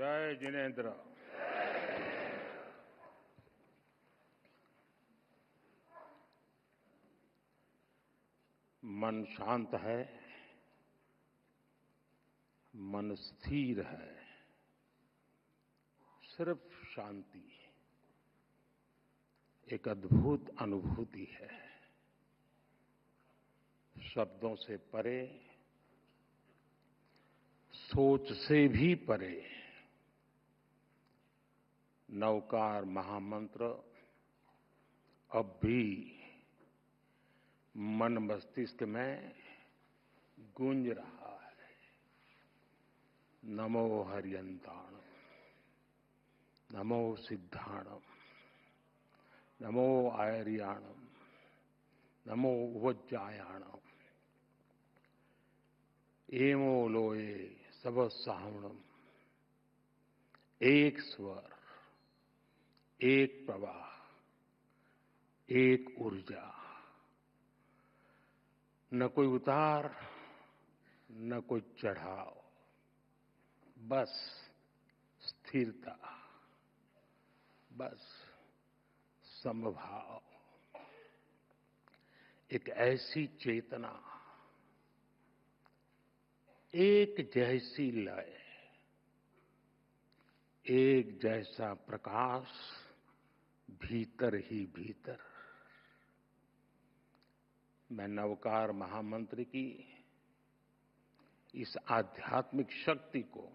जय जिनेन्द्र। मन शांत है, मन स्थिर है, सिर्फ शांति एक अद्भुत अनुभूति है। शब्दों से परे, सोच से भी परे नवकार महामंत्र अब भी मन मस्तिष्क में गूंज रहा है। नमो हरियंताणम, नमो सिद्धाणम, नमो आयर्याणम, नमो वज्जायाणम, एमो लोए सब सावणम। एक स्वर, एक प्रवाह, एक ऊर्जा, न कोई उतार न कोई चढ़ाव, बस स्थिरता, बस समभाव। एक ऐसी चेतना, एक जैसी लय, एक जैसा प्रकाश भीतर ही भीतर। मैं नवकार महामंत्र की इस आध्यात्मिक शक्ति को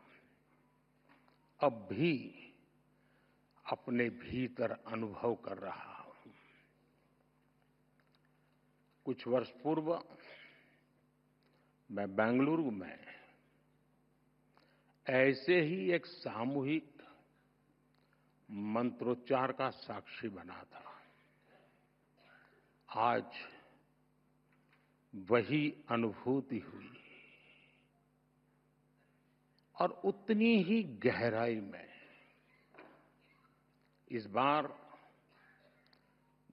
अब भी अपने भीतर अनुभव कर रहा हूं। कुछ वर्ष पूर्व मैं बेंगलुरु में ऐसे ही एक सामूहिक मंत्रोच्चार का साक्षी बना था। आज वही अनुभूति हुई और उतनी ही गहराई में इस बार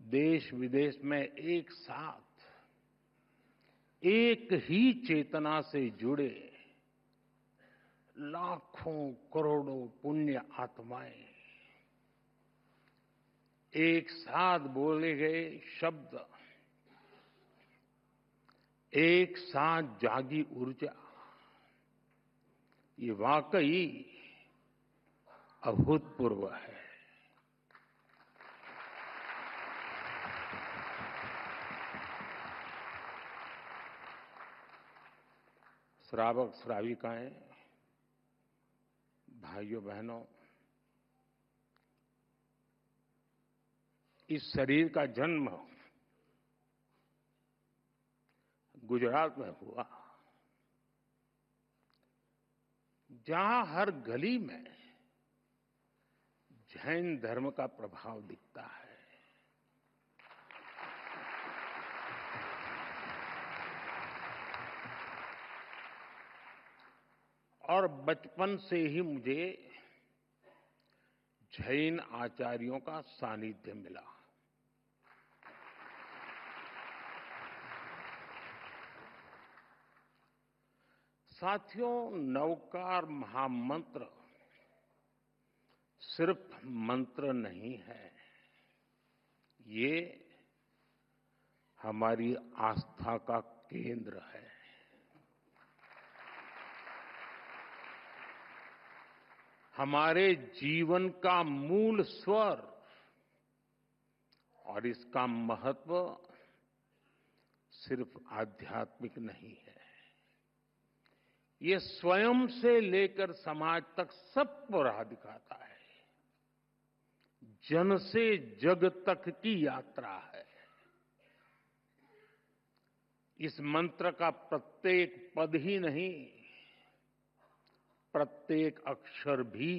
देश विदेश में एक साथ एक ही चेतना से जुड़े लाखों करोड़ों पुण्य आत्माएं एक साथ बोले गए शब्द, एक साथ जागी ऊर्जा, ये वाकई अभूतपूर्व है। श्रावक श्राविकाएं, भाइयों बहनों, इस शरीर का जन्म गुजरात में हुआ, जहां हर गली में जैन धर्म का प्रभाव दिखता है। और बचपन से ही मुझे जैन आचार्यों का सानिध्य मिला। साथियों, नवकार महामंत्र सिर्फ मंत्र नहीं है, ये हमारी आस्था का केंद्र है। हमारे जीवन का मूल स्वर, और इसका महत्व सिर्फ आध्यात्मिक नहीं है, ये स्वयं से लेकर समाज तक सबको राह दिखाता है। जन से जग तक की यात्रा है। इस मंत्र का प्रत्येक पद ही नहीं, प्रत्येक अक्षर भी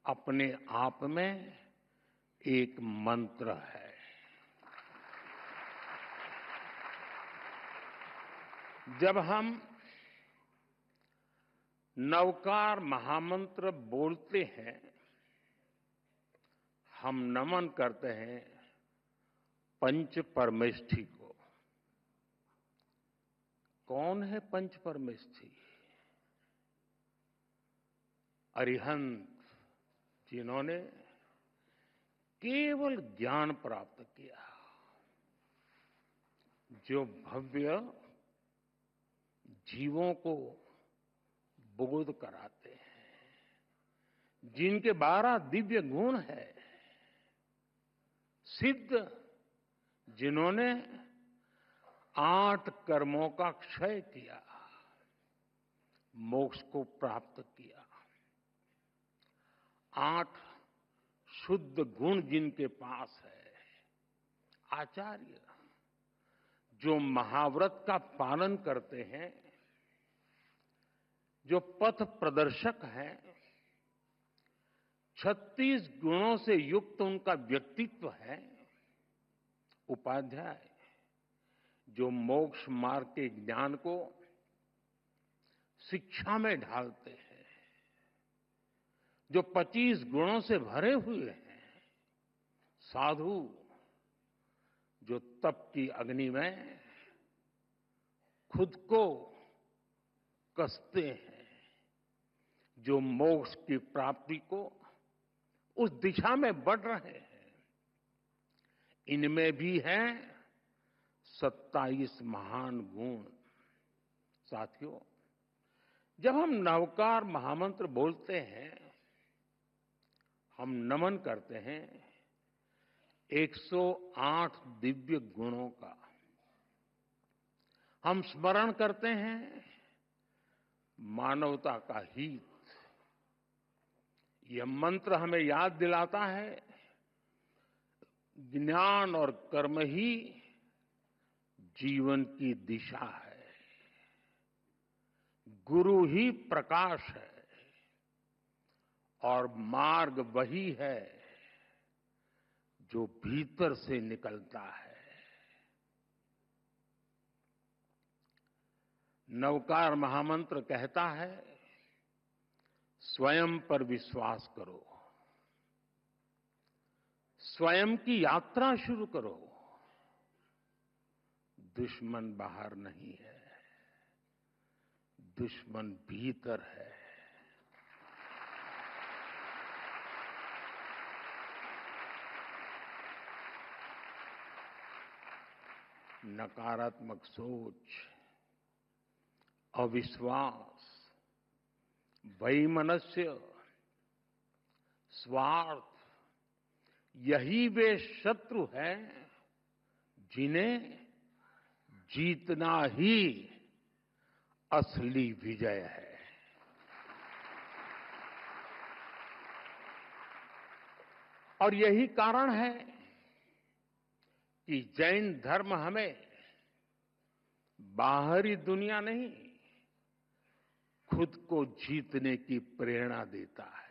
अपने आप में एक मंत्र है। जब हम नवकार महामंत्र बोलते हैं, हम नमन करते हैं पंच परमेष्ठी को। कौन है पंच परमेष्ठी? अरिहंत जिन्होंने केवल ज्ञान प्राप्त किया, जो भव्य जीवों को बोध कराते हैं, जिनके 12 दिव्य गुण है, सिद्ध जिन्होंने 8 कर्मों का क्षय किया, मोक्ष को प्राप्त किया, 8 शुद्ध गुण जिनके पास है, आचार्य जो महाव्रत का पालन करते हैं, जो पथ प्रदर्शक हैं, 36 गुणों से युक्त उनका व्यक्तित्व है, उपाध्याय जो मोक्ष मार्ग के ज्ञान को शिक्षा में ढालते हैं, जो 25 गुणों से भरे हुए हैं, साधु जो तप की अग्नि में खुद को कसते हैं, जो मोक्ष की प्राप्ति को उस दिशा में बढ़ रहे हैं, इनमें भी हैं 27 महान गुण। साथियों, जब हम नवकार महामंत्र बोलते हैं, हम नमन करते हैं 108 दिव्य गुणों का। हम स्मरण करते हैं मानवता का हित। यह मंत्र हमें याद दिलाता है ज्ञान और कर्म ही जीवन की दिशा है, गुरु ही प्रकाश है और मार्ग वही है जो भीतर से निकलता है। नवकार महामंत्र कहता है, स्वयं पर विश्वास करो, स्वयं की यात्रा शुरू करो। दुश्मन बाहर नहीं है, दुश्मन भीतर है। नकारात्मक सोच, अविश्वास, वैमनस्य, स्वार्थ, यही वे शत्रु हैं जिन्हें जीतना ही असली विजय है। और यही कारण है कि जैन धर्म हमें बाहरी दुनिया नहीं, खुद को जीतने की प्रेरणा देता है।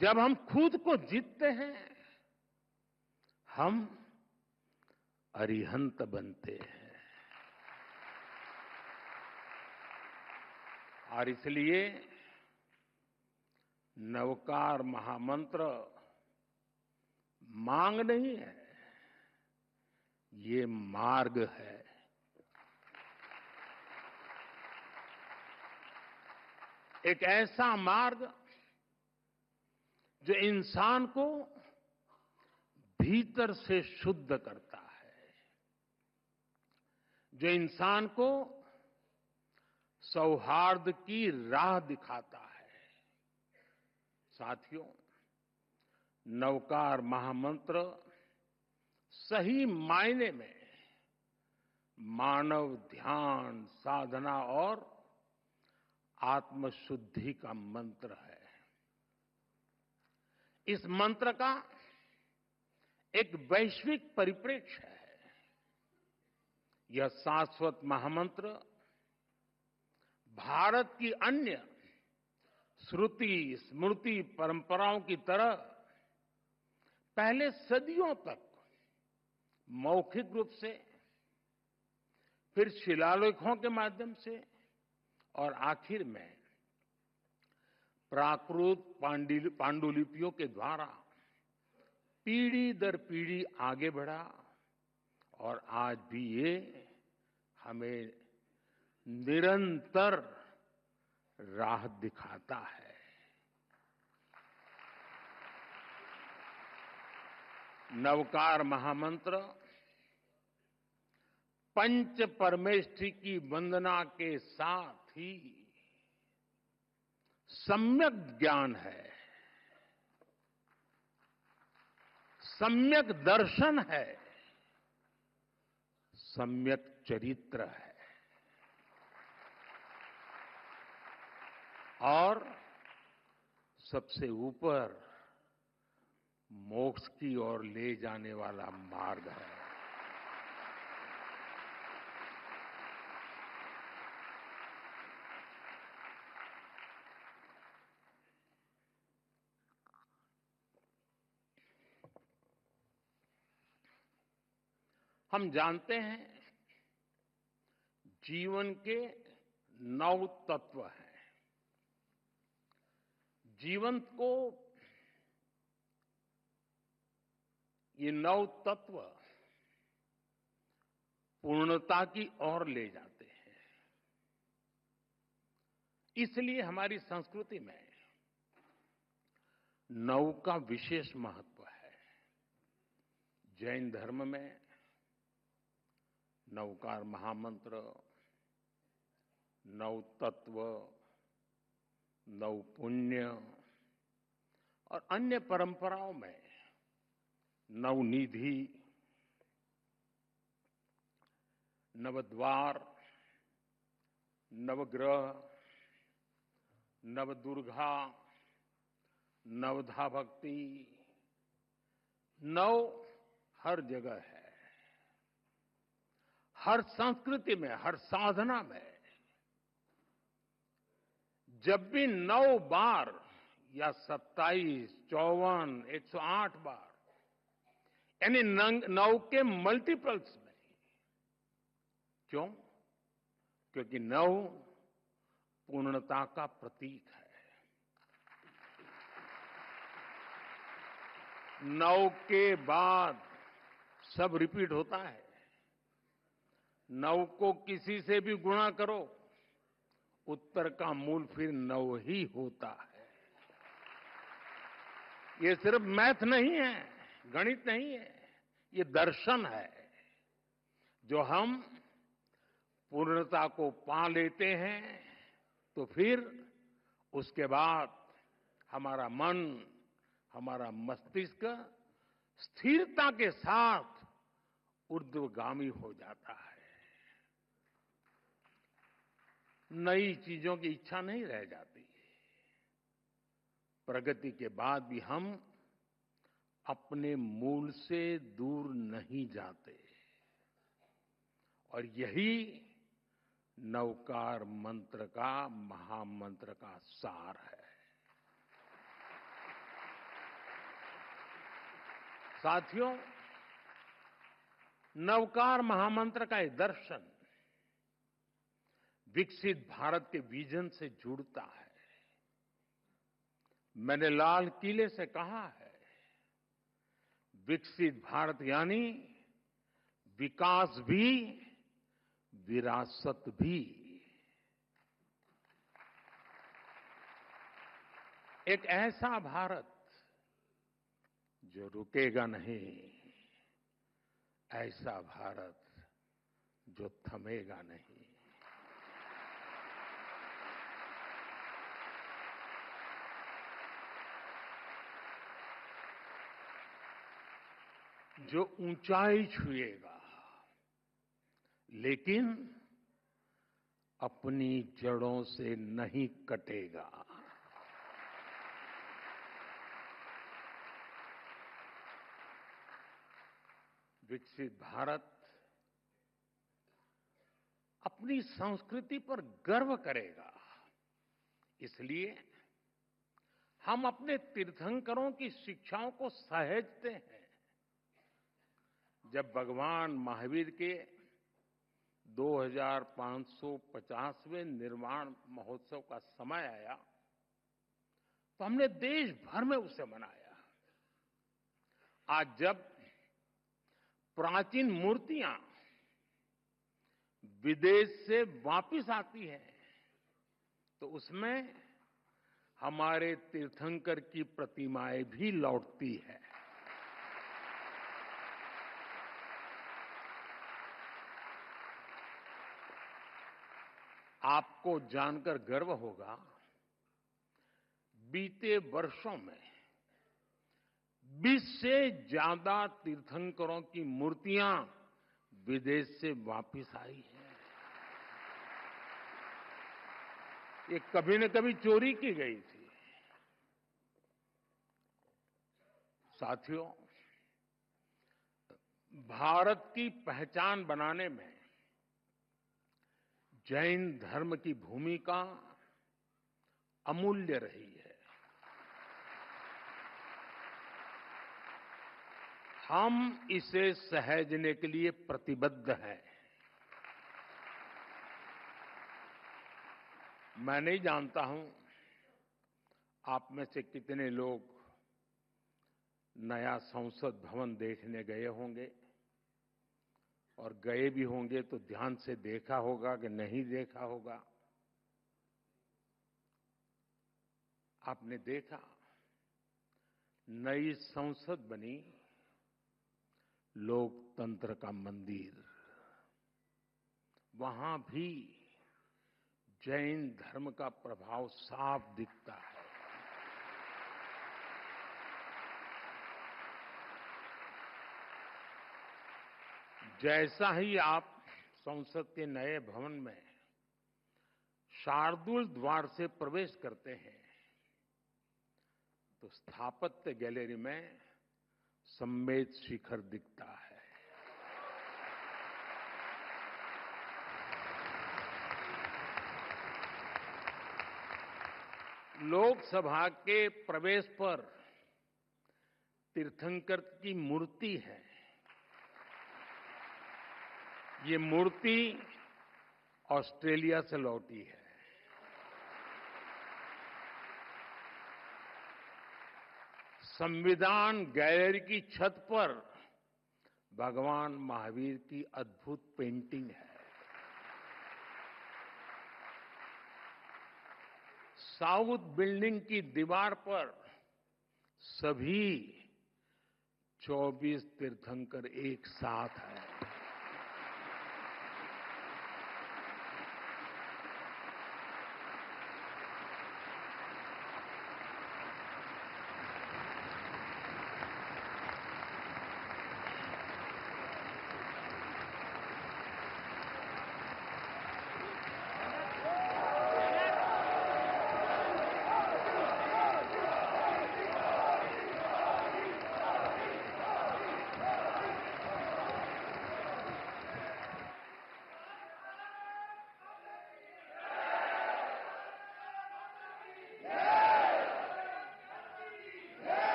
जब हम खुद को जीतते हैं, हम अरिहंत बनते हैं। और इसलिए नवकार महामंत्र मांग नहीं है, ये मार्ग है। एक ऐसा मार्ग जो इंसान को भीतर से शुद्ध करता है, जो इंसान को सौहार्द की राह दिखाता है। साथियों, नवकार महामंत्र सही मायने में मानव ध्यान, साधना और आत्मशुद्धि का मंत्र है। इस मंत्र का एक वैश्विक परिप्रेक्ष्य है। यह शाश्वत महामंत्र भारत की अन्य श्रुति स्मृति परंपराओं की तरह पहले सदियों तक मौखिक रूप से, फिर शिलालेखों के माध्यम से और आखिर में प्राकृत पांडुलिपियों के द्वारा पीढ़ी दर पीढ़ी आगे बढ़ा और आज भी ये हमें निरंतर राह दिखाता है। नवकार महामंत्र पंच परमेष्ठी की वंदना के साथ ही सम्यक ज्ञान है, सम्यक दर्शन है, सम्यक चरित्र है और सबसे ऊपर मोक्ष की ओर ले जाने वाला मार्ग है। हम जानते हैं जीवन के 9 तत्व हैं। जीवन को ये 9 तत्व पूर्णता की ओर ले जाते हैं। इसलिए हमारी संस्कृति में 9 का विशेष महत्व है। जैन धर्म में नवकार महामंत्र, 9 तत्व, 9 पुण्य और अन्य परंपराओं में 9 निधि, नवद्वार, नवग्रह, नवदुर्गा, नवधा भक्ति, 9 हर जगह है। हर संस्कृति में, हर साधना में जब भी 9 बार या 27, 54, 108 बार यानी 9 के मल्टीपल्स में, क्यों? क्योंकि 9 पूर्णता का प्रतीक है। 9 के बाद सब रिपीट होता है। 9 को किसी से भी गुणा करो, उत्तर का मूल फिर 9 ही होता है। ये सिर्फ मैथ नहीं है, गणित नहीं है, ये दर्शन है। जो हम पूर्णता को पा लेते हैं तो फिर उसके बाद हमारा मन, हमारा मस्तिष्क स्थिरता के साथ ऊर्ध्वगामी हो जाता है। नई चीजों की इच्छा नहीं रह जाती। प्रगति के बाद भी हम अपने मूल से दूर नहीं जाते और यही नवकार मंत्र का, महामंत्र का सार है। साथियों, नवकार महामंत्र का एक दर्शन विकसित भारत के विजन से जुड़ता है। मैंने लाल किले से कहा है, विकसित भारत यानी विकास भी, विरासत भी। एक ऐसा भारत जो रुकेगा नहीं, ऐसा भारत जो थमेगा नहीं। जो ऊंचाई छुएगा लेकिन अपनी जड़ों से नहीं कटेगा। विकसित भारत अपनी संस्कृति पर गर्व करेगा। इसलिए हम अपने तीर्थंकरों की शिक्षाओं को सहेजते हैं। जब भगवान महावीर के 2550वें निर्वाण महोत्सव का समय आया तो हमने देश भर में उसे मनाया। आज जब प्राचीन मूर्तियां विदेश से वापस आती है तो उसमें हमारे तीर्थंकर की प्रतिमाएं भी लौटती है। आपको जानकर गर्व होगा, बीते वर्षों में 20 से ज्यादा तीर्थंकरों की मूर्तियां विदेश से वापस आई हैं। ये कभी न कभी चोरी की गई थी। साथियों, भारत की पहचान बनाने में जैन धर्म की भूमिका अमूल्य रही है। हम इसे सहेजने के लिए प्रतिबद्ध हैं। मैं नहीं जानता हूं आप में से कितने लोग नया संसद भवन देखने गए होंगे, और गए भी होंगे तो ध्यान से देखा होगा कि नहीं देखा होगा। आपने देखा, नई संसद बनी, लोकतंत्र का मंदिर, वहां भी जैन धर्म का प्रभाव साफ दिखता है। जैसा ही आप संसद के नए भवन में शार्दुल द्वार से प्रवेश करते हैं तो स्थापत्य गैलरी में सम्मेद शिखर दिखता है। लोकसभा के प्रवेश पर तीर्थंकर की मूर्ति है। ये मूर्ति ऑस्ट्रेलिया से लौटी है। संविधान गैलरी की छत पर भगवान महावीर की अद्भुत पेंटिंग है। साउथ बिल्डिंग की दीवार पर सभी 24 तीर्थंकर एक साथ हैं।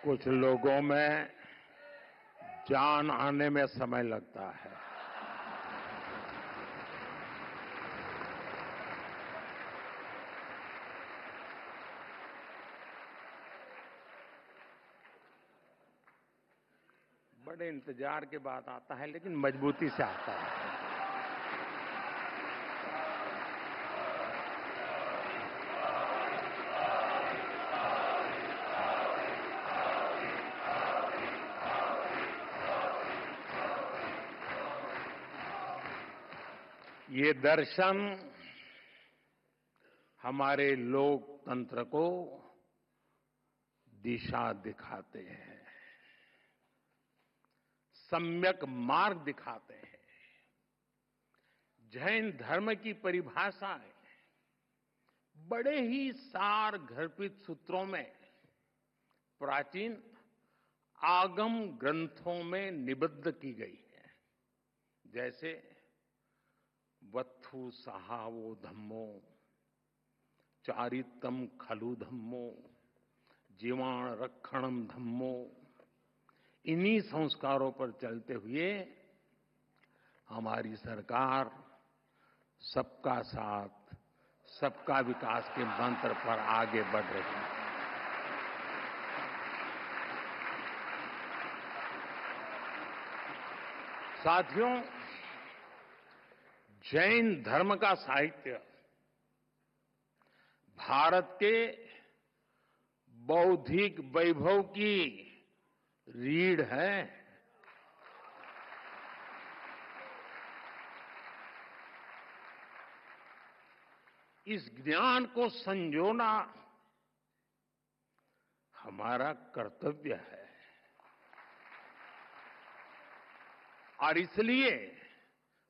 कुछ लोगों में जान आने में समय लगता है। बड़े इंतजार के बाद आता है, लेकिन मजबूती से आता है। ये दर्शन हमारे लोकतंत्र को दिशा दिखाते हैं, सम्यक मार्ग दिखाते हैं। जैन धर्म की परिभाषाएं बड़े ही सार गर्भित सूत्रों में प्राचीन आगम ग्रंथों में निबद्ध की गई है। जैसे वत्थु सहावो धम्मो, चारितम खलु धम्मो, जीवाण रक्षणम धम्मो। इन्हीं संस्कारों पर चलते हुए हमारी सरकार सबका साथ, सबका विकास के मंत्र पर आगे बढ़ रही है। साथियों, जैन धर्म का साहित्य भारत के बौद्धिक वैभव की रीढ़ है। इस ज्ञान को संजोना हमारा कर्तव्य है और इसलिए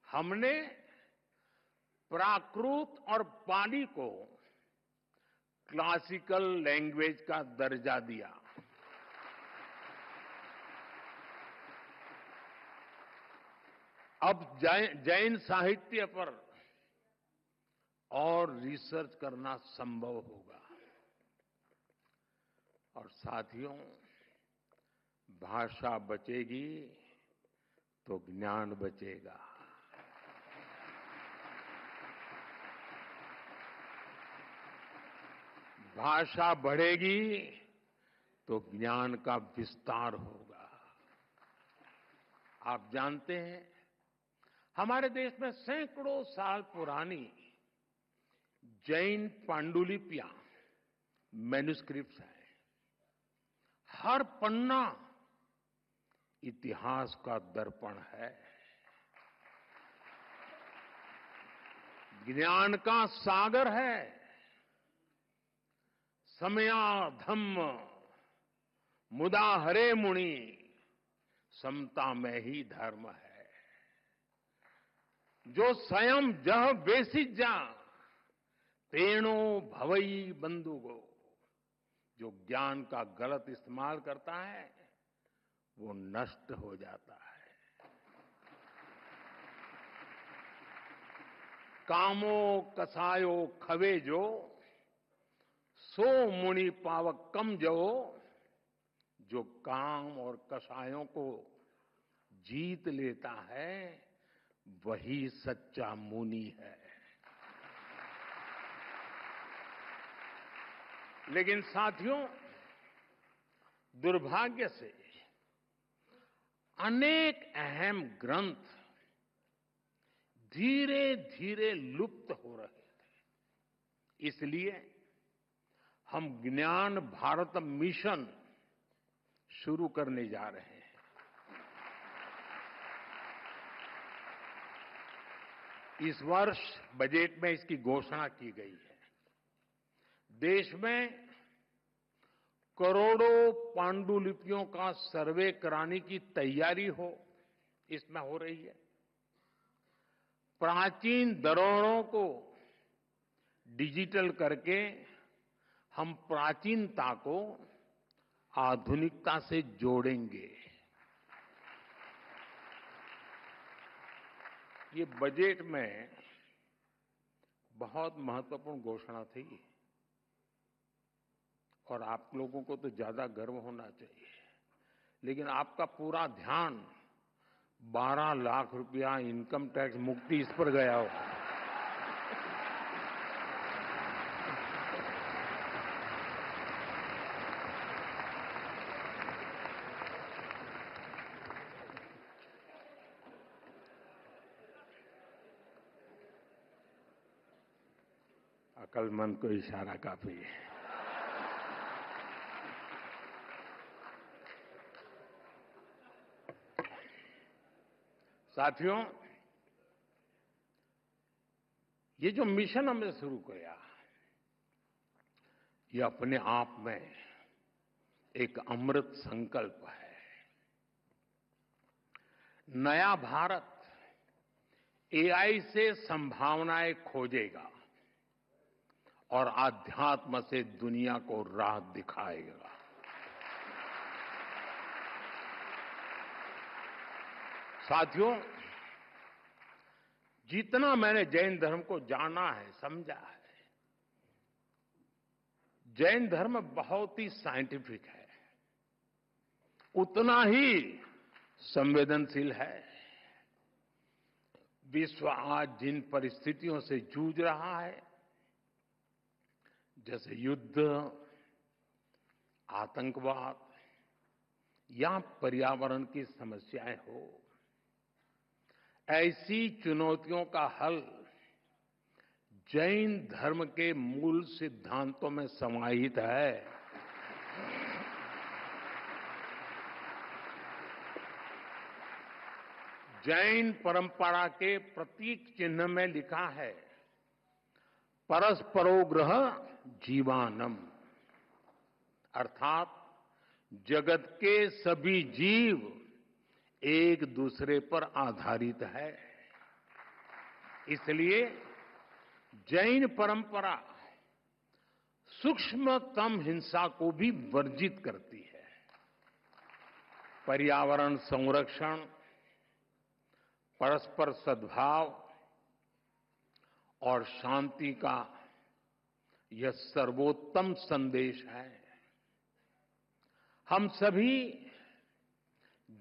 हमने प्राकृत और पाली को क्लासिकल लैंग्वेज का दर्जा दिया। अब जैन साहित्य पर और रिसर्च करना संभव होगा और साथियों, भाषा बचेगी तो ज्ञान बचेगा। भाषा बढ़ेगी तो ज्ञान का विस्तार होगा। आप जानते हैं, हमारे देश में सैकड़ों साल पुरानी जैन पांडुलिपियां, मैन्युस्क्रिप्ट्स हैं। हर पन्ना इतिहास का दर्पण है, ज्ञान का सागर है। समया धम्म मुदा हरे मुनि, समता में ही धर्म है। जो स्वयं जह बेसिज जा, तेणो भवई बंधुगो। जो ज्ञान का गलत इस्तेमाल करता है वो नष्ट हो जाता है। कामो कसायो खवे सो मुनि पावक कम जो काम और कसायों को जीत लेता है वही सच्चा मुनि है। लेकिन साथियों, दुर्भाग्य से अनेक अहम ग्रंथ धीरे धीरे लुप्त हो रहे थे। इसलिए हम ज्ञान भारत मिशन शुरू करने जा रहे हैं। इस वर्ष बजट में इसकी घोषणा की गई है। देश में करोड़ों पांडुलिपियों का सर्वे कराने की तैयारी इसमें हो रही है। प्राचीन धरोहरों को डिजिटल करके हम प्राचीनता को आधुनिकता से जोड़ेंगे। ये बजट में बहुत महत्वपूर्ण घोषणा थी और आप लोगों को तो ज्यादा गर्व होना चाहिए, लेकिन आपका पूरा ध्यान 12 लाख रुपया इनकम टैक्स मुक्ति इस पर गया हो। अक्लमंद को इशारा काफी है। साथियों, ये जो मिशन हमने शुरू किया, ये अपने आप में एक अमृत संकल्प है। नया भारत एआई से संभावनाएं खोजेगा और आध्यात्म से दुनिया को राह दिखाएगा। साथियों, जितना मैंने जैन धर्म को जाना है, समझा है, जैन धर्म बहुत ही साइंटिफिक है, उतना ही संवेदनशील है। विश्व आज जिन परिस्थितियों से जूझ रहा है, जैसे युद्ध, आतंकवाद या पर्यावरण की समस्याएं हो, ऐसी चुनौतियों का हल जैन धर्म के मूल सिद्धांतों में समाहित है। जैन परंपरा के प्रतीक चिन्ह में लिखा है, परस्परो ग्रह जीवानम, अर्थात जगत के सभी जीव एक दूसरे पर आधारित है। इसलिए जैन परंपरा सूक्ष्मतम हिंसा को भी वर्जित करती है। पर्यावरण संरक्षण, परस्पर सद्भाव और शांति का यह सर्वोत्तम संदेश है। हम सभी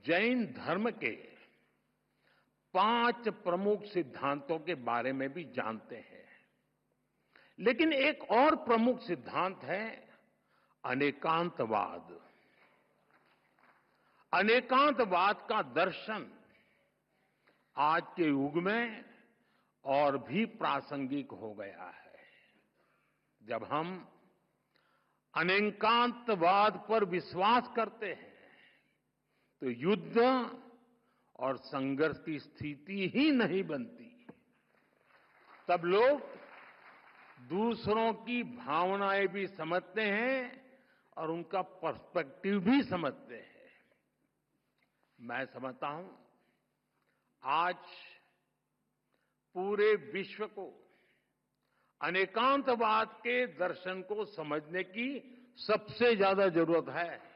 जैन धर्म के 5 प्रमुख सिद्धांतों के बारे में भी जानते हैं, लेकिन एक और प्रमुख सिद्धांत है अनेकांतवाद। अनेकांतवाद का दर्शन आज के युग में और भी प्रासंगिक हो गया है। जब हम अनेकांतवाद पर विश्वास करते हैं तो युद्ध और संघर्ष की स्थिति ही नहीं बनती। तब लोग दूसरों की भावनाएं भी समझते हैं और उनका पर्सपेक्टिव भी समझते हैं। मैं समझता हूं आज पूरे विश्व को अनेकांतवाद के दर्शन को समझने की सबसे ज्यादा जरूरत है।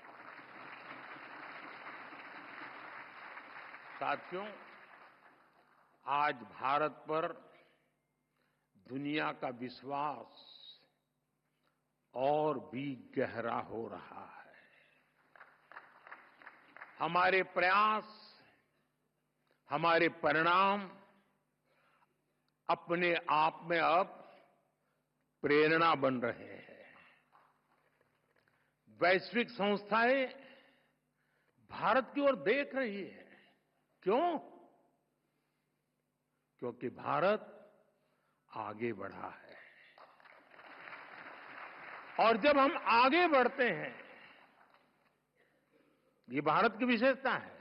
साथियों, आज भारत पर दुनिया का विश्वास और भी गहरा हो रहा है। हमारे प्रयास, हमारे परिणाम अपने आप में अब प्रेरणा बन रहे हैं। वैश्विक संस्थाएं भारत की ओर देख रही है। क्यों? क्योंकि भारत आगे बढ़ा है। और जब हम आगे बढ़ते हैं, ये भारत की विशेषता है,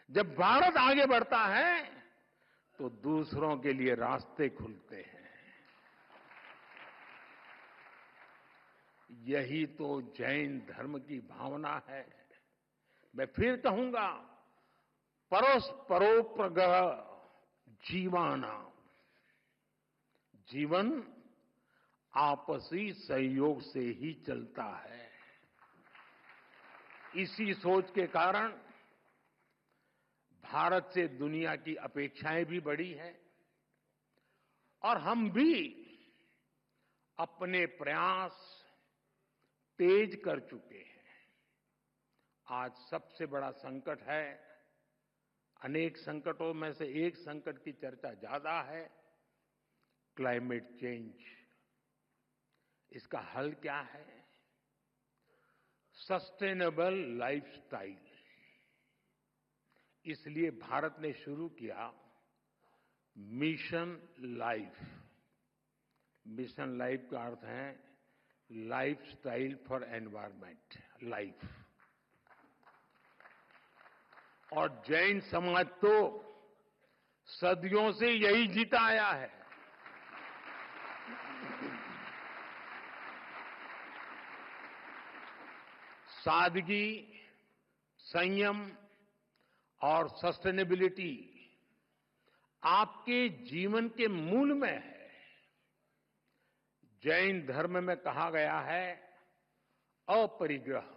जब भारत आगे बढ़ता है तो दूसरों के लिए रास्ते खुलते हैं। यही तो जैन धर्म की भावना है। मैं फिर कहूंगा, परस्परोपग्रह जीवाना, जीवन आपसी सहयोग से ही चलता है। इसी सोच के कारण भारत से दुनिया की अपेक्षाएं भी बढ़ी है और हम भी अपने प्रयास तेज कर चुके हैं। आज सबसे बड़ा संकट है, अनेक संकटों में से एक संकट की चर्चा ज्यादा है, क्लाइमेट चेंज। इसका हल क्या है? Sustainable lifestyle. इसलिए भारत ने शुरू किया मिशन लाइफ। मिशन लाइफ का अर्थ है लाइफस्टाइल फॉर एनवायरमेंट, लाइफ। और जैन समाज तो सदियों से यही जीता आया है। सादगी, संयम और सस्टेनेबिलिटी आपके जीवन के मूल में है। जैन धर्म में कहा गया है अपरिग्रह।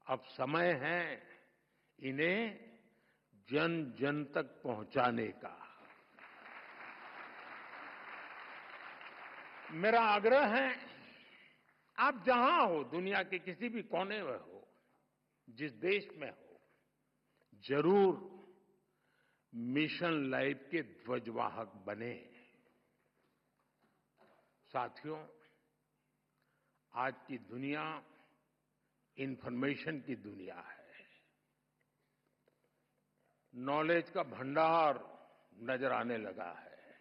अब समय है इन्हें जन जन तक पहुंचाने का। मेरा आग्रह है, आप जहां हो, दुनिया के किसी भी कोने में हो, जिस देश में हो, जरूर मिशन लाइफ के ध्वजवाहक बने। साथियों, आज की दुनिया इंफॉर्मेशन की दुनिया है। नॉलेज का भंडार नजर आने लगा है,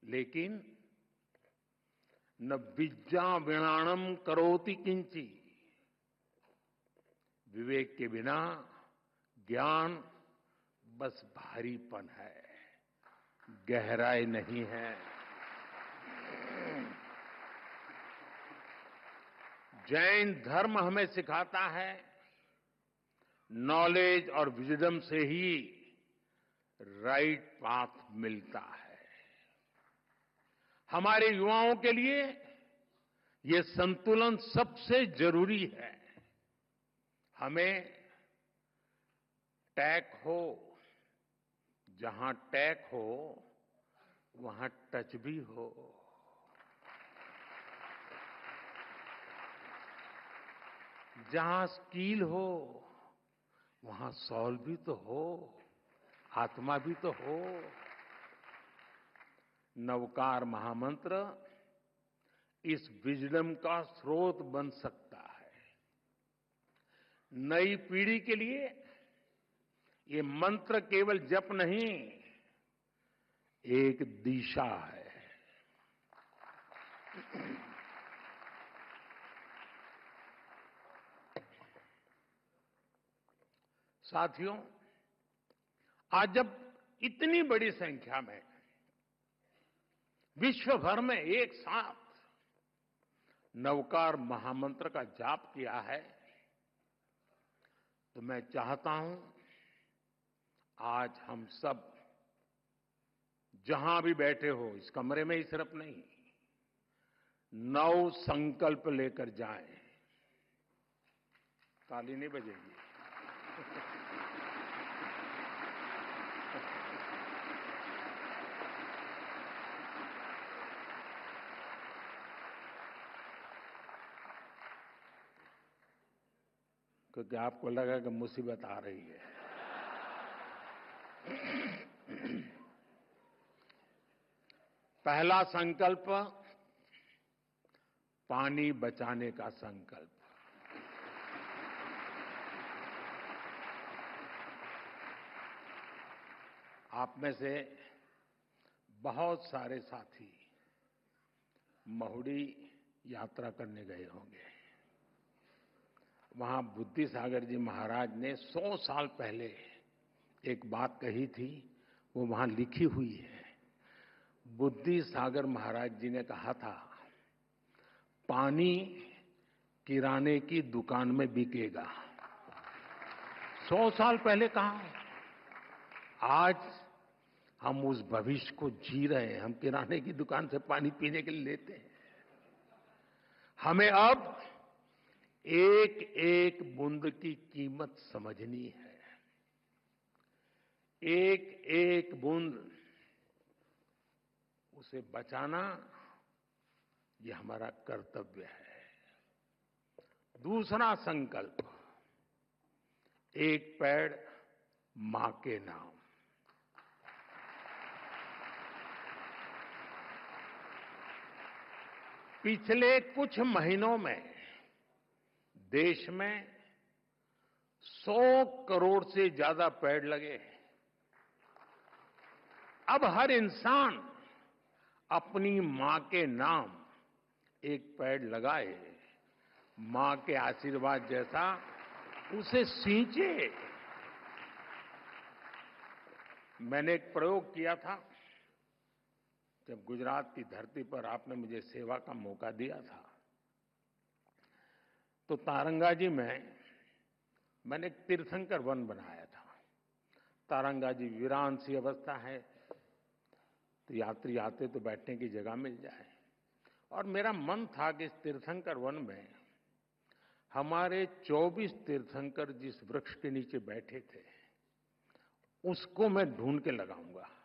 लेकिन न विद्या विणाणम करोति किंची, विवेक के बिना ज्ञान बस भारीपन है, गहराई नहीं है। जैन धर्म हमें सिखाता है नॉलेज और विजडम से ही राइट पाथ मिलता है। हमारे युवाओं के लिए ये संतुलन सबसे जरूरी है। हमें टैक हो, जहां टैक हो वहां टच भी हो। जहां स्किल हो वहां सॉल भी तो हो, आत्मा भी तो हो। नवकार महामंत्र इस विजडम का स्रोत बन सकता है। नई पीढ़ी के लिए ये मंत्र केवल जप नहीं, एक दिशा है। साथियों, आज जब इतनी बड़ी संख्या में विश्व भर में एक साथ नवकार महामंत्र का जाप किया है, तो मैं चाहता हूं आज हम सब जहां भी बैठे हो, इस कमरे में ही सिर्फ नहीं, नव संकल्प लेकर जाएं। ताली नहीं बजेगी। क्योंकि आपको लगा कि मुसीबत आ रही है। पहला संकल्प, पानी बचाने का संकल्प। आप में से बहुत सारे साथी महुड़ी यात्रा करने गए होंगे। वहां बुद्धि सागर जी महाराज ने 100 साल पहले एक बात कही थी, वो वहां लिखी हुई है। बुद्धि सागर महाराज जी ने कहा था, पानी किराने की दुकान में बिकेगा। 100 साल पहले कहा। आज हम उस भविष्य को जी रहे हैं। हम किराने की दुकान से पानी पीने के लिए लेते हैं। हमें अब एक एक बूंद की कीमत समझनी है। एक एक बूंद उसे बचाना, ये हमारा कर्तव्य है। दूसरा संकल्प, एक पेड़ मां के नाम। पिछले कुछ महीनों में देश में 100 करोड़ से ज्यादा पेड़ लगे हैं। अब हर इंसान अपनी मां के नाम एक पेड़ लगाए, मां के आशीर्वाद जैसा उसे सींचे। मैंने एक प्रयोग किया था जब गुजरात की धरती पर आपने मुझे सेवा का मौका दिया था। तो तारंगाजी में मैंने एक तीर्थंकर वन बनाया था। तारंगाजी वीरान सी अवस्था है, तो यात्री आते तो बैठने की जगह मिल जाए। और मेरा मन था कि इस तीर्थंकर वन में हमारे 24 तीर्थंकर जिस वृक्ष के नीचे बैठे थे, उसको मैं ढूंढ के लगाऊंगा।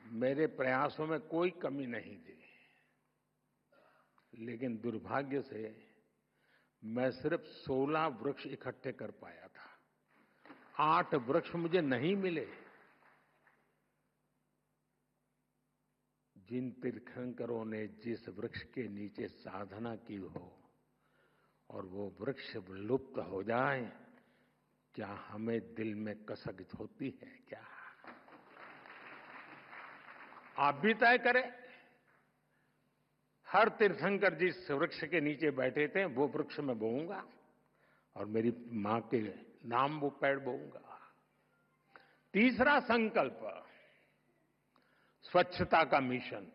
मेरे प्रयासों में कोई कमी नहीं थी, लेकिन दुर्भाग्य से मैं सिर्फ 16 वृक्ष इकट्ठे कर पाया था। 8 वृक्ष मुझे नहीं मिले। जिन तीर्थंकरों ने जिस वृक्ष के नीचे साधना की हो, और वो वृक्ष लुप्त हो जाए, क्या हमें दिल में कसक होती है क्या? आप भी तय करें। हर तीर्थंकर जिस वृक्ष के नीचे बैठे थे वो वृक्ष में बोऊंगा और मेरी मां के नाम वो पेड़ बोऊंगा। तीसरा संकल्प, स्वच्छता का मिशन।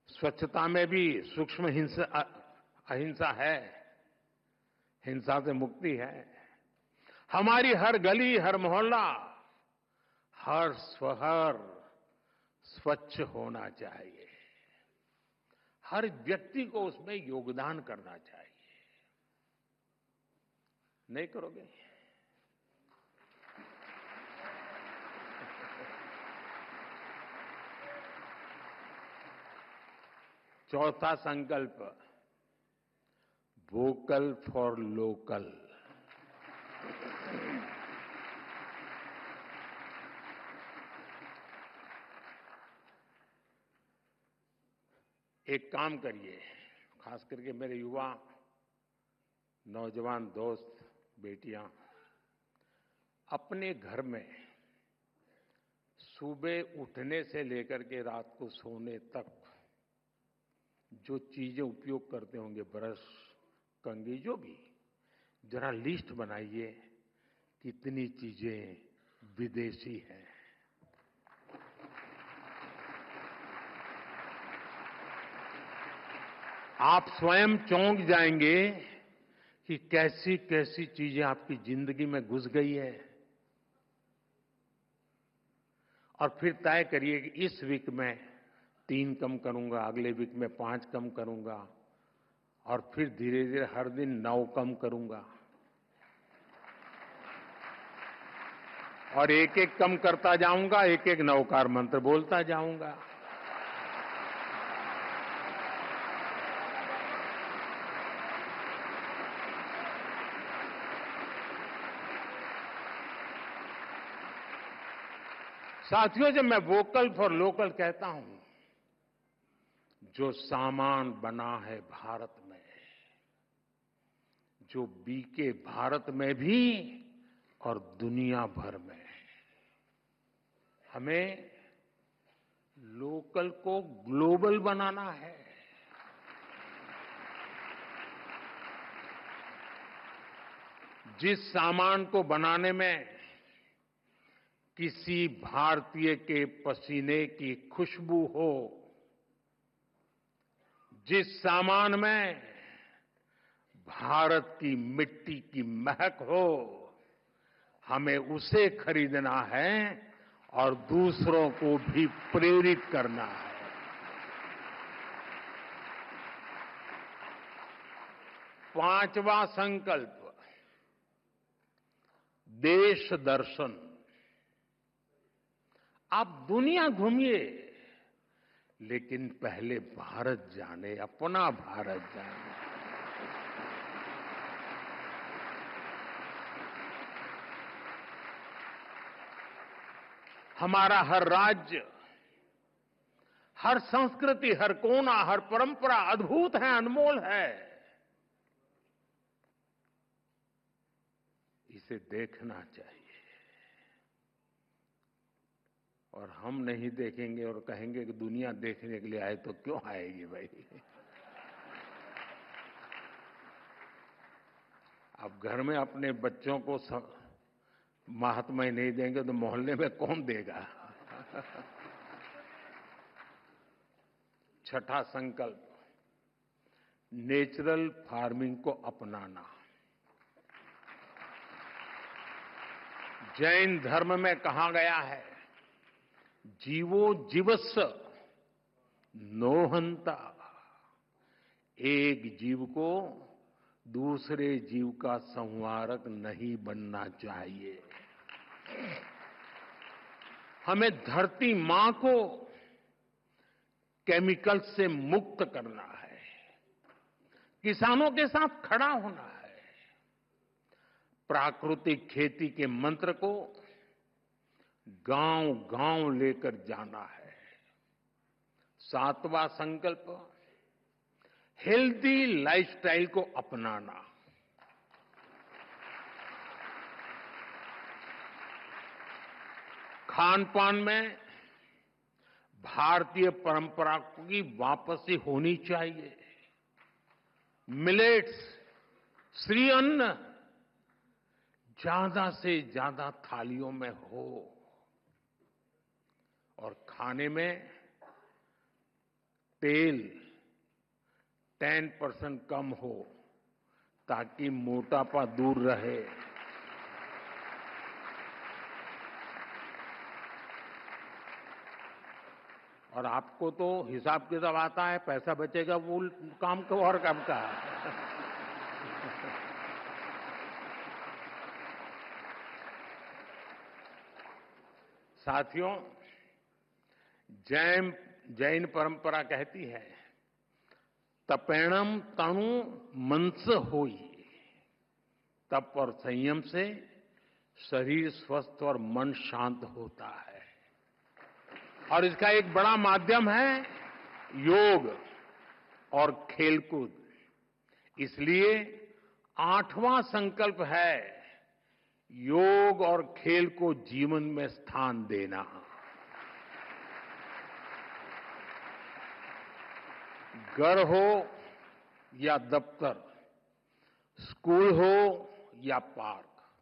स्वच्छता में भी सूक्ष्म अहिंसा है, हिंसा से मुक्ति है। हमारी हर गली, हर मोहल्ला, हर शहर स्वच्छ होना चाहिए। हर व्यक्ति को उसमें योगदान करना चाहिए। नहीं करोगे? चौथा संकल्प, वोकल फॉर लोकल। एक काम करिए, खास करके मेरे युवा नौजवान दोस्त, बेटियां, अपने घर में सुबह उठने से लेकर के रात को सोने तक जो चीजें उपयोग करते होंगे, ब्रश, कंघी, जो भी, जरा लिस्ट बनाइए कितनी चीजें विदेशी हैं। आप स्वयं चौंक जाएंगे कि कैसी कैसी चीजें आपकी जिंदगी में घुस गई है। और फिर तय करिए कि इस वीक में 3 कम करूंगा, अगले वीक में 5 कम करूंगा, और फिर धीरे धीरे हर दिन 9 कम करूंगा, और एक एक कम करता जाऊंगा, एक एक नवकार मंत्र बोलता जाऊंगा। साथियों, जब मैं वोकल फॉर लोकल कहता हूं, जो सामान बना है भारत में, जो बिके भारत में भी और दुनिया भर में, हमें लोकल को ग्लोबल बनाना है। जिस सामान को बनाने में किसी भारतीय के पसीने की खुशबू हो, जिस सामान में भारत की मिट्टी की महक हो, हमें उसे खरीदना है और दूसरों को भी प्रेरित करना है। पांचवा संकल्प, देश दर्शन। आप दुनिया घूमिए, लेकिन पहले भारत जाने, अपना भारत जाने। हमारा हर राज्य, हर संस्कृति, हर कोना, हर परंपरा अद्भुत है, अनमोल है। इसे देखना चाहिए। और हम नहीं देखेंगे और कहेंगे कि दुनिया देखने के लिए आए, तो क्यों आएगी भाई? अब घर में अपने बच्चों को महात्मा नहीं देंगे तो मोहल्ले में कौन देगा? छठा संकल्प, नेचुरल फार्मिंग को अपनाना। जैन धर्म में कहा गया है, जीवो जीवस्स नोहंता। एक जीव को दूसरे जीव का संहारक नहीं बनना चाहिए। हमें धरती मां को केमिकल से मुक्त करना है, किसानों के साथ खड़ा होना है, प्राकृतिक खेती के मंत्र को गांव-गांव लेकर जाना है। 7वां संकल्प, हेल्दी लाइफस्टाइल को अपनाना। खान-पान में भारतीय परंपरा की वापसी होनी चाहिए। मिलेट्स, श्री अन्न ज्यादा से ज्यादा थालियों में हो और खाने में तेल 10% कम हो ताकि मोटापा दूर रहे। और आपको तो हिसाब किताब आता है, पैसा बचेगा वो काम को और काम का। साथियों, जैन परंपरा कहती है, तपेणम तणु मनस होई। तप और संयम से शरीर स्वस्थ और मन शांत होता है। और इसका एक बड़ा माध्यम है योग और खेलकूद। इसलिए 8वां संकल्प है योग और खेल को जीवन में स्थान देना। घर हो या दफ्तर, स्कूल हो या पार्क,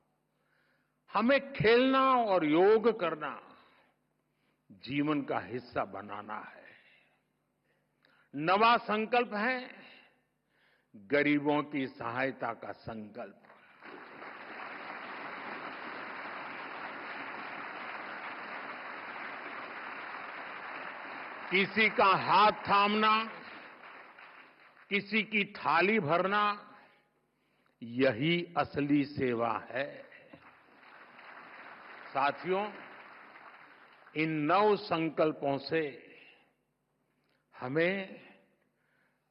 हमें खेलना और योग करना जीवन का हिस्सा बनाना है। 9वां संकल्प है गरीबों की सहायता का संकल्प। किसी का हाथ थामना, किसी की थाली भरना, यही असली सेवा है। साथियों, इन 9 संकल्पों से हमें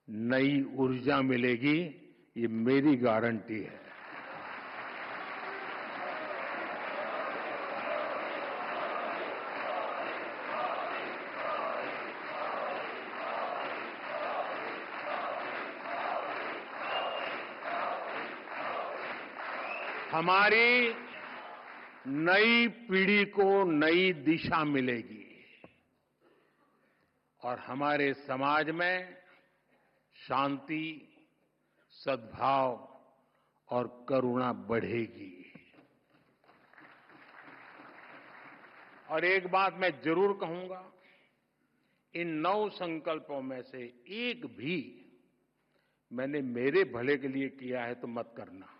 नई ऊर्जा मिलेगी, ये मेरी गारंटी है। हमारी नई पीढ़ी को नई दिशा मिलेगी और हमारे समाज में शांति, सद्भाव और करुणा बढ़ेगी। और एक बात मैं जरूर कहूंगा, इन 9 संकल्पों में से एक भी मैंने मेरे भले के लिए किया है तो मत करना।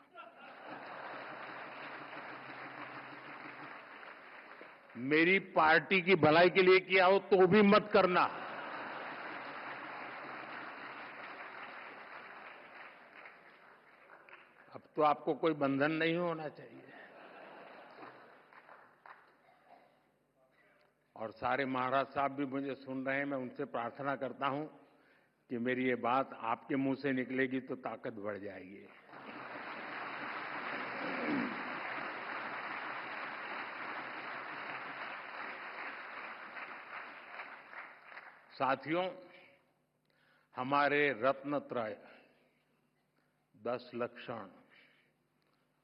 मेरी पार्टी की भलाई के लिए किया हो तो भी मत करना। अब तो आपको कोई बंधन नहीं होना चाहिए। और सारे महाराज साहब भी मुझे सुन रहे हैं, मैं उनसे प्रार्थना करता हूं कि मेरी ये बात आपके मुंह से निकलेगी तो ताकत बढ़ जाएगी। साथियों, हमारे रत्नत्रय 10 लक्षण,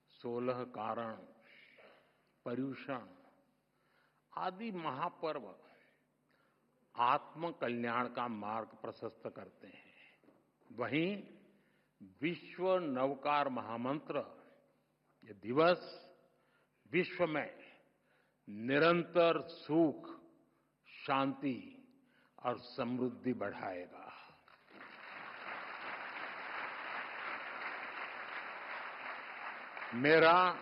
16 कारण, पर्युषण आदि महापर्व आत्म कल्याण का मार्ग प्रशस्त करते हैं। वहीं विश्व नवकार महामंत्र ये दिवस विश्व में निरंतर सुख, शांति और समृद्धि बढ़ाएगा। मेरा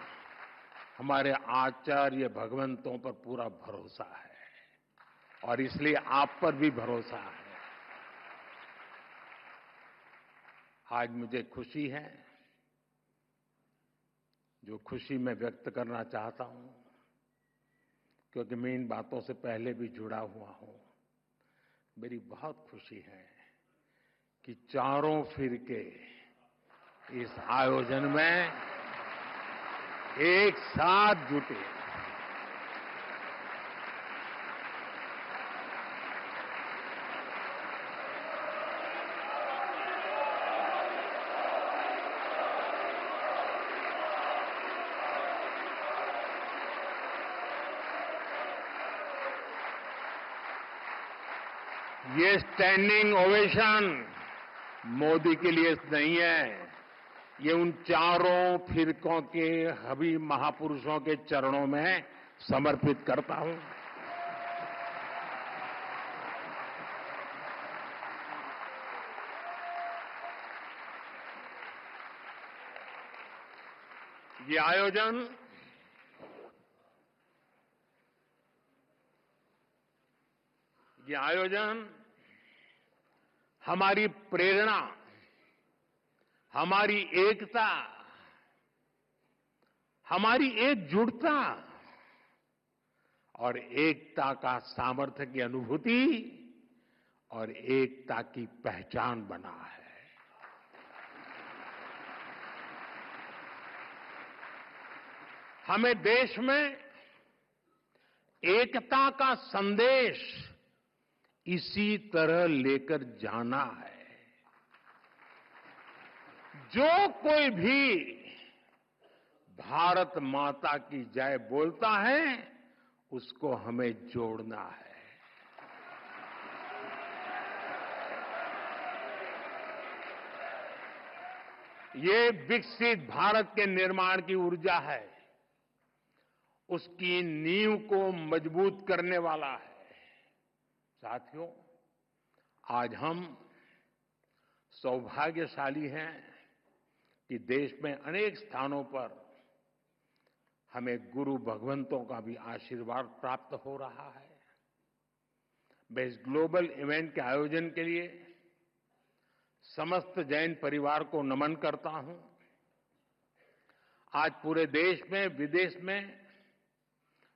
हमारे आचार्य भगवंतों पर पूरा भरोसा है और इसलिए आप पर भी भरोसा है। आज मुझे खुशी है, जो खुशी मैं व्यक्त करना चाहता हूं, क्योंकि मैं इन बातों से पहले भी जुड़ा हुआ हूं। मेरी बहुत खुशी है कि चारों फिरके इस आयोजन में एक साथ जुटे। ये स्टैंडिंग ओवेशन मोदी के लिए नहीं है, ये उन चारों फिरकों के सभी महापुरुषों के चरणों में समर्पित करता हूं। ये आयोजन हमारी प्रेरणा, हमारी एकता, हमारी एकजुटता और एकता का सामर्थ्य की अनुभूति और एकता की पहचान बना है। हमें देश में एकता का संदेश इसी तरह लेकर जाना है। जो कोई भी भारत माता की जय बोलता है, उसको हमें जोड़ना है। ये विकसित भारत के निर्माण की ऊर्जा है, उसकी नींव को मजबूत करने वाला है। साथियों, आज हम सौभाग्यशाली हैं कि देश में अनेक स्थानों पर हमें गुरु भगवंतों का भी आशीर्वाद प्राप्त हो रहा है। मैं इस ग्लोबल इवेंट के आयोजन के लिए समस्त जैन परिवार को नमन करता हूं। आज पूरे देश में, विदेश में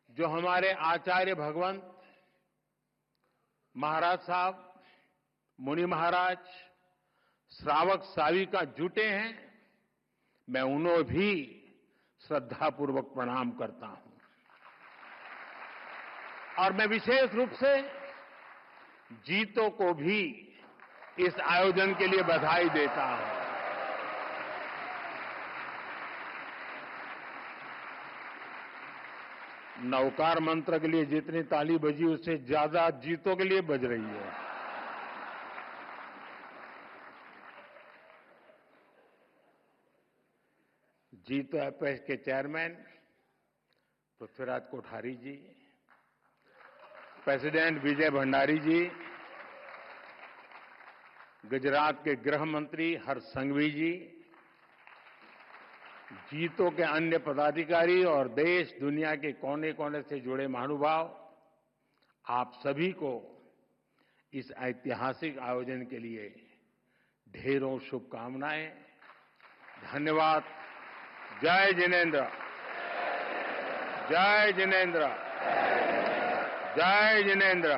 जो हमारे आचार्य भगवंत महाराज साहब, मुनि महाराज, श्रावक साविका जुटे हैं, मैं उन्हें भी श्रद्धापूर्वक प्रणाम करता हूं। और मैं विशेष रूप से जीतों को भी इस आयोजन के लिए बधाई देता हूं। नवकार मंत्र के लिए जितनी ताली बजी, उससे ज्यादा जीतों के लिए बज रही है। जीतो एपेक्स के चेयरमैन पृथ्वीराज कोठारी जी, प्रेसिडेंट विजय भंडारी जी, गुजरात के गृह मंत्री हर्ष संघवी जी, जीतों के अन्य पदाधिकारी और देश दुनिया के कोने कोने से जुड़े महानुभाव, आप सभी को इस ऐतिहासिक आयोजन के लिए ढेरों शुभकामनाएं। धन्यवाद। जय जिनेन्द्र, जय जिनेन्द्र, जय जिनेन्द्र।